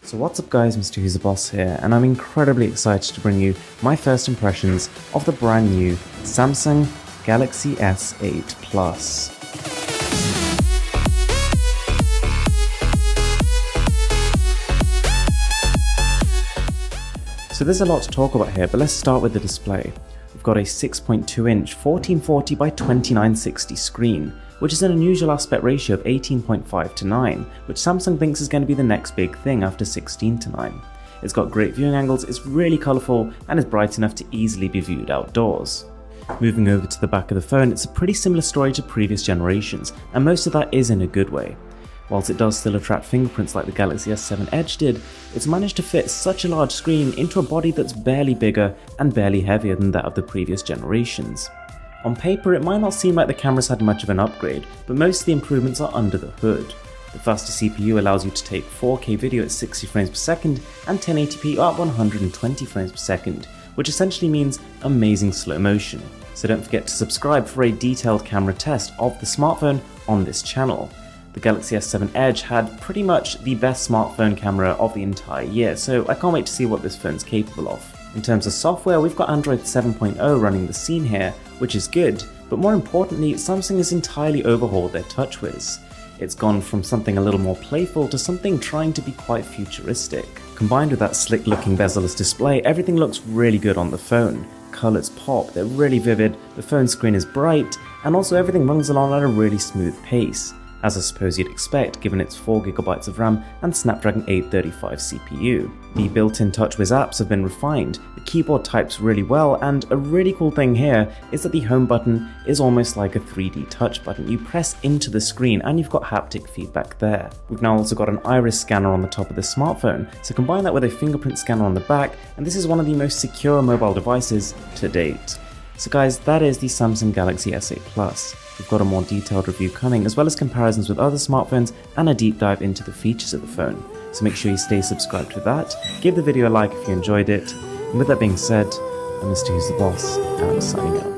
So what's up guys, Mr. Who's the Boss here, and I'm incredibly excited to bring you my first impressions of the brand new Samsung Galaxy S8 Plus. So there's a lot to talk about here, but let's start with the display. We've got a 6.2-inch 1440 by 2960 screen, which is an unusual aspect ratio of 18.5 to 9, which Samsung thinks is going to be the next big thing after 16 to 9. It's got great viewing angles, it's really colourful, and is bright enough to easily be viewed outdoors. Moving over to the back of the phone, it's a pretty similar story to previous generations, and most of that is in a good way. Whilst it does still attract fingerprints like the Galaxy S7 Edge did, it's managed to fit such a large screen into a body that's barely bigger and barely heavier than that of the previous generations. On paper, it might not seem like the cameras had much of an upgrade, but most of the improvements are under the hood. The faster CPU allows you to take 4K video at 60 frames per second and 1080p at 120 frames per second, which essentially means amazing slow motion. So don't forget to subscribe for a detailed camera test of the smartphone on this channel. The Galaxy S7 Edge had pretty much the best smartphone camera of the entire year, so I can't wait to see what this phone's capable of. In terms of software, we've got Android 7.0 running the scene here, which is good, but more importantly, Samsung has entirely overhauled their TouchWiz. It's gone from something a little more playful to something trying to be quite futuristic. Combined with that slick looking bezel-less display, everything looks really good on the phone. Colours pop, they're really vivid, the phone screen is bright, and also everything runs along at a really smooth pace, as I suppose you'd expect given its 4GB of RAM and Snapdragon 835 CPU. The built-in TouchWiz apps have been refined, the keyboard types really well, and a really cool thing here is that the home button is almost like a 3D touch button. You press into the screen and you've got haptic feedback there. We've now also got an iris scanner on the top of the smartphone, so combine that with a fingerprint scanner on the back, and this is one of the most secure mobile devices to date. So guys, that is the Samsung Galaxy S8 Plus. We've got a more detailed review coming, as well as comparisons with other smartphones and a deep dive into the features of the phone. So make sure you stay subscribed to that, give the video a like if you enjoyed it, and with that being said, I'm Mr. Who's the Boss, and I'm signing out.